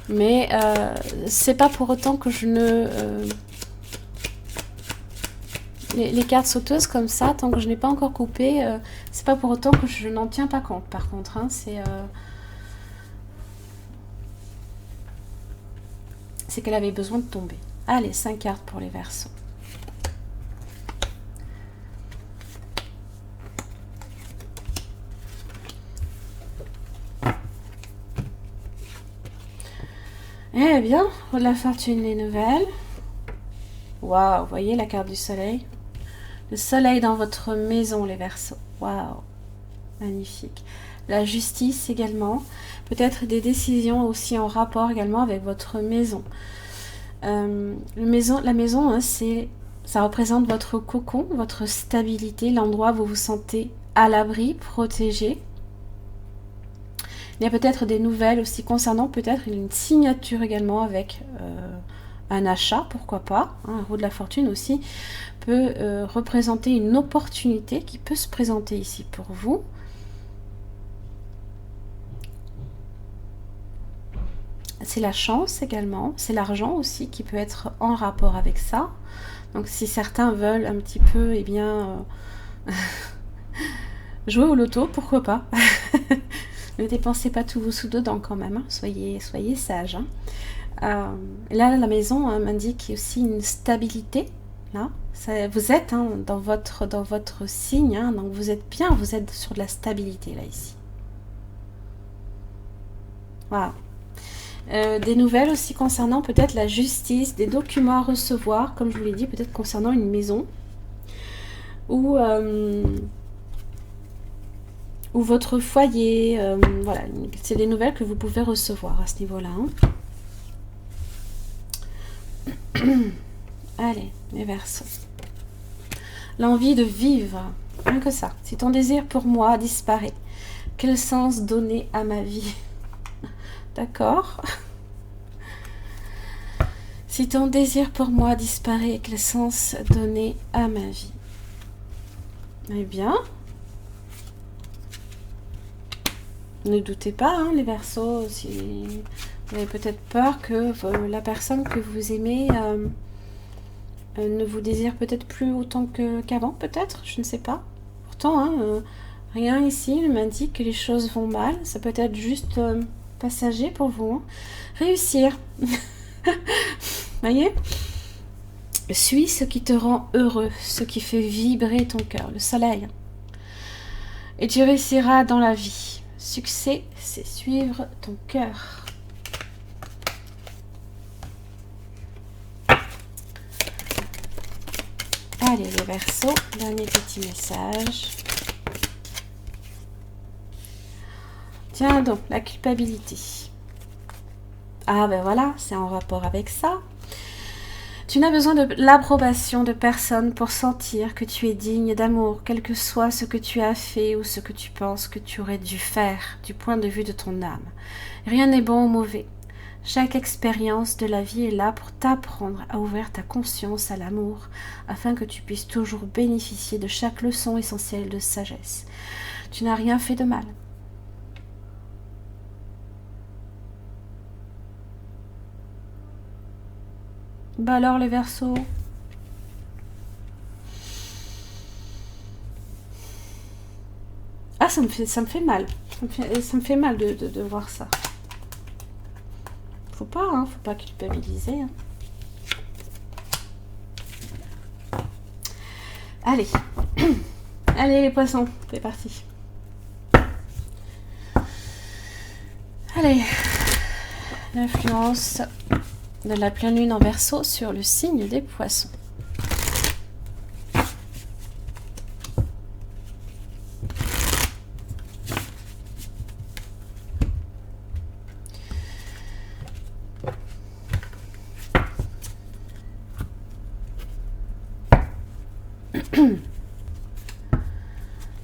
Mais c'est pas pour autant que je ne... Les cartes sauteuses comme ça, tant que je n'ai pas encore coupé, c'est pas pour autant que je n'en tiens pas compte. Par contre, hein, c'est qu'elle avait besoin de tomber. Allez, 5 cartes pour les Verseaux. Eh bien, pour la fortune, les nouvelles. Waouh, vous voyez la carte du soleil? Le soleil dans votre maison, les Verseaux. Waouh, magnifique. La justice également. Peut-être des décisions aussi en rapport également avec votre maison. La maison, hein, ça représente votre cocon, votre stabilité, l'endroit où vous vous sentez à l'abri, protégé. Il y a peut-être des nouvelles aussi concernant peut-être une signature également avec... un achat, pourquoi pas, hein, un roue de la fortune aussi peut représenter une opportunité qui peut se présenter ici pour vous. C'est la chance également, c'est l'argent aussi qui peut être en rapport avec ça. Donc si certains veulent un petit peu, eh bien, jouer au loto, pourquoi pas. Ne dépensez pas tous vos sous dedans quand même, hein. Soyez sages. Hein. Là, la maison hein, m'indique aussi une stabilité. Là, vous êtes hein, dans votre signe, hein, donc vous êtes bien, vous êtes sur de la stabilité là ici. Voilà. Des nouvelles aussi concernant peut-être la justice, des documents à recevoir, comme je vous l'ai dit, peut-être concernant une maison ou votre foyer. Voilà, c'est des nouvelles que vous pouvez recevoir à ce niveau-là. Hein. Allez, les Verseaux. L'envie de vivre, rien que ça. Si ton désir pour moi disparaît, quel sens donner à ma vie? D'accord. Si ton désir pour moi disparaît, quel sens donner à ma vie? Eh bien, ne doutez pas, hein, les Verseaux, si vous avez peut-être peur que la personne que vous aimez ne vous désire peut-être plus autant qu'avant, peut-être, je ne sais pas. Pourtant, hein, Rien ici ne m'indique que les choses vont mal. Ça peut être juste passager pour vous. Hein. Réussir. Voyez? Suis ce qui te rend heureux, ce qui fait vibrer ton cœur, le soleil. Et tu réussiras dans la vie. Succès, c'est suivre ton cœur. Allez, les Verseaux, dernier petit message. Tiens donc, la culpabilité. Ah ben voilà, c'est en rapport avec ça. Tu n'as besoin de l'approbation de personne pour sentir que tu es digne d'amour, quel que soit ce que tu as fait ou ce que tu penses que tu aurais dû faire du point de vue de ton âme. Rien n'est bon ou mauvais. Chaque expérience de la vie est là pour t'apprendre à ouvrir ta conscience à l'amour, afin que tu puisses toujours bénéficier de chaque leçon essentielle de sagesse. Tu n'as rien fait de mal. Bah alors les Verseaux, ah ça me fait mal, ça me fait mal de voir ça. Faut pas culpabiliser. Hein. Allez, allez les poissons, c'est parti. Allez, l'influence de la pleine lune en Verseau sur le signe des poissons.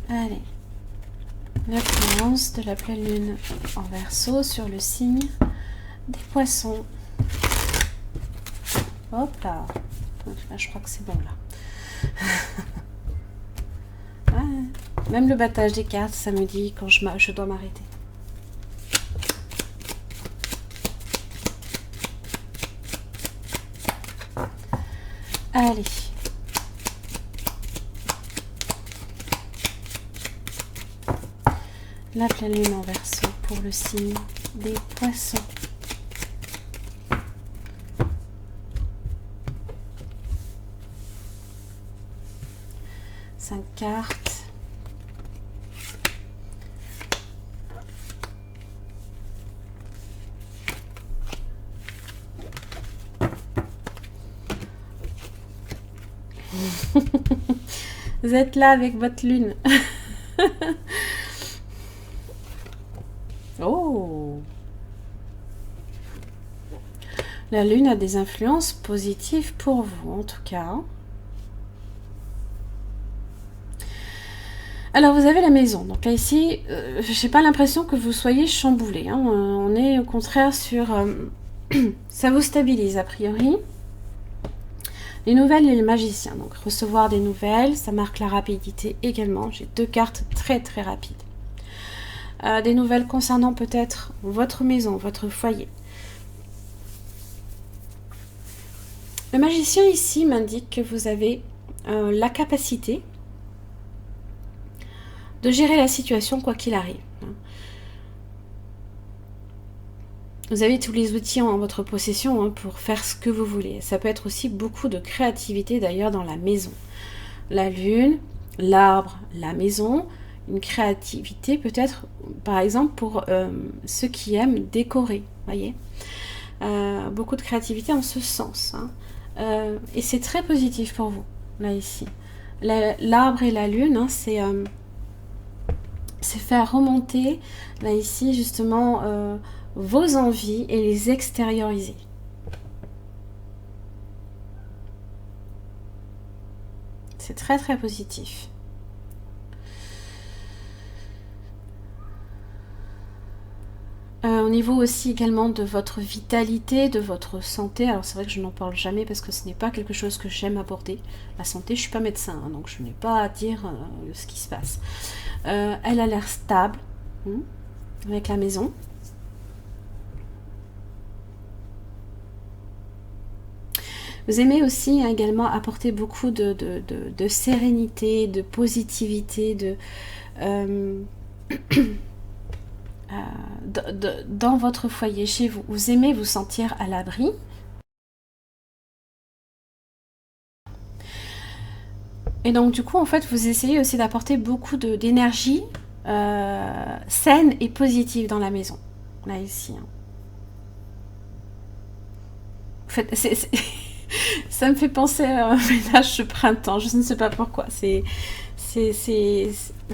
Allez, l'influence de la pleine lune en Verseau sur le signe des poissons. Hop là. Là, je crois que c'est bon là. Ouais. Même le battage des cartes, ça me dit quand je dois m'arrêter. Allez. La pleine lune en Verseau pour le signe des poissons. Cinq cartes. Vous êtes là avec votre lune. Oh! La lune a des influences positives pour vous, en tout cas. Alors, vous avez la maison. Donc là, ici, j'ai pas l'impression que vous soyez chamboulé. Hein. On est au contraire sur... ça vous stabilise, a priori. Les nouvelles et les magiciens. Donc, recevoir des nouvelles, ça marque la rapidité également. J'ai deux cartes très, très rapides. Des nouvelles concernant peut-être votre maison, votre foyer. Le magicien ici m'indique que vous avez la capacité de gérer la situation quoi qu'il arrive. Vous avez tous les outils en votre possession pour faire ce que vous voulez. Ça peut être aussi beaucoup de créativité d'ailleurs dans la maison. La lune, l'arbre, la maison, une créativité peut-être par exemple pour ceux qui aiment décorer, voyez. Beaucoup de créativité en ce sens. Hein. Et c'est très positif pour vous, là ici. L'arbre et la lune, c'est faire remonter, là ici, justement, vos envies et les extérioriser. C'est très très positif. Au niveau aussi également de votre vitalité, de votre santé, alors c'est vrai que je n'en parle jamais parce que ce n'est pas quelque chose que j'aime aborder. La santé, je ne suis pas médecin, hein, donc je n'ai pas à dire ce qui se passe. Elle a l'air stable avec la maison. Vous aimez aussi également apporter beaucoup de sérénité, de positivité, dans votre foyer, chez vous. Vous aimez vous sentir à l'abri. Et donc du coup, en fait, vous essayez aussi d'apporter beaucoup d'énergie saine et positive dans la maison. Là, ici. Hein. En fait, ça me fait penser à un ménage ce printemps. Je ne sais pas pourquoi. J'ai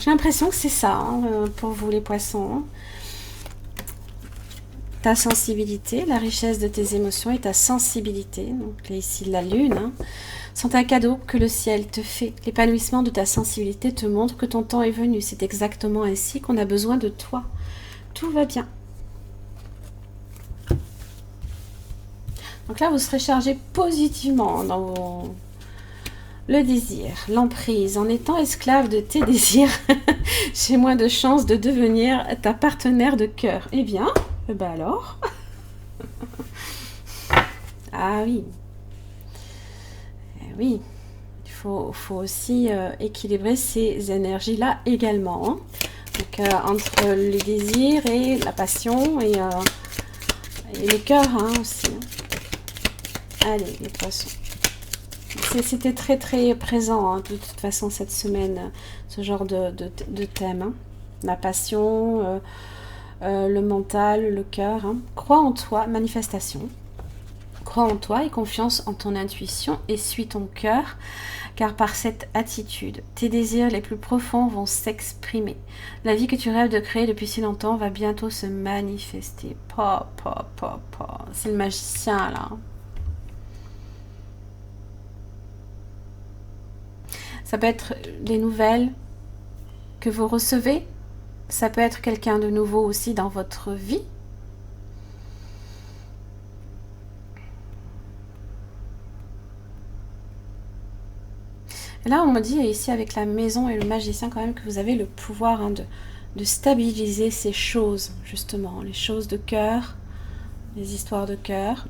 l'impression que c'est ça hein, pour vous les poissons. Hein. Ta sensibilité, la richesse de tes émotions et ta sensibilité, donc là ici la lune, hein, sont un cadeau que le ciel te fait. L'épanouissement de ta sensibilité te montre que ton temps est venu. C'est exactement ainsi qu'on a besoin de toi. Tout va bien. Donc là, vous serez chargé positivement dans le désir, l'emprise. En étant esclave de tes désirs, j'ai moins de chances de devenir ta partenaire de cœur. Eh bien, bah alors. Ah oui. Eh oui. Il faut aussi équilibrer ces énergies-là également. Hein. Donc, entre le désir et la passion et le cœur hein, aussi. Hein. Allez, les poissons. C'était très très présent hein, de toute façon cette semaine, ce genre de thème. Hein. La passion, le mental, le cœur. Hein. Crois en toi, manifestation. Crois en toi et confiance en ton intuition et suis ton cœur, car par cette attitude, tes désirs les plus profonds vont s'exprimer. La vie que tu rêves de créer depuis si longtemps va bientôt se manifester. C'est le magicien là. Ça peut être des nouvelles que vous recevez. Ça peut être quelqu'un de nouveau aussi dans votre vie. Et là, on me dit ici avec la maison et le magicien quand même que vous avez le pouvoir hein, de stabiliser ces choses, justement. Les choses de cœur, les histoires de cœur.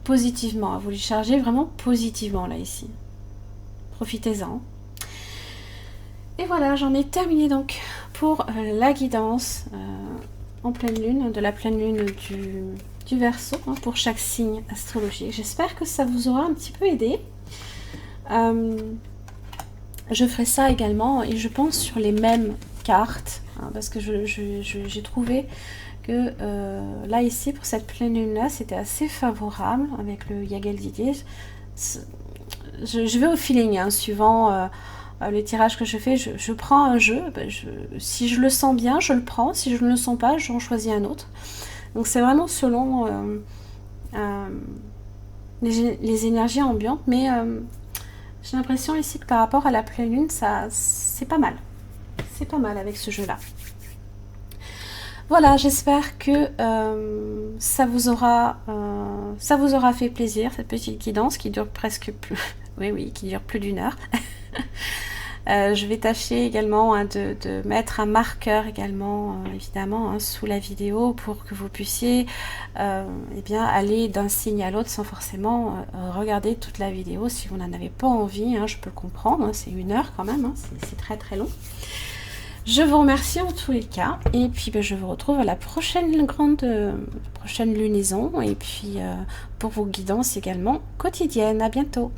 Positivement. Vous les chargez vraiment positivement là ici. Profitez-en. Et voilà, j'en ai terminé donc pour la guidance en pleine lune, de la pleine lune du Verseau, hein, pour chaque signe astrologique. J'espère que ça vous aura un petit peu aidé. Je ferai ça également, et je pense sur les mêmes cartes, hein, parce que j'ai trouvé que là ici, pour cette pleine lune-là, c'était assez favorable avec le Yagel Didier. Je vais au feeling, hein, suivant les tirages que je fais, je prends un jeu, si je le sens bien, je le prends, si je ne le sens pas, j'en choisis un autre. Donc c'est vraiment selon les énergies ambiantes, mais j'ai l'impression ici que par rapport à la pleine lune, c'est pas mal. C'est pas mal avec ce jeu-là. Voilà, j'espère que ça vous aura fait plaisir, cette petite guidance qui dure presque plus... oui, qui dure plus d'1 heure. Je vais tâcher également hein, de mettre un marqueur également, évidemment, hein, sous la vidéo pour que vous puissiez eh bien, aller d'un signe à l'autre sans forcément regarder toute la vidéo. Si vous n'en avez pas envie, hein, je peux le comprendre, hein, c'est 1 heure quand même, hein, c'est très très long. Je vous remercie en tous les cas, et puis je vous retrouve à la prochaine lunaison, et puis pour vos guidances également quotidiennes. À bientôt.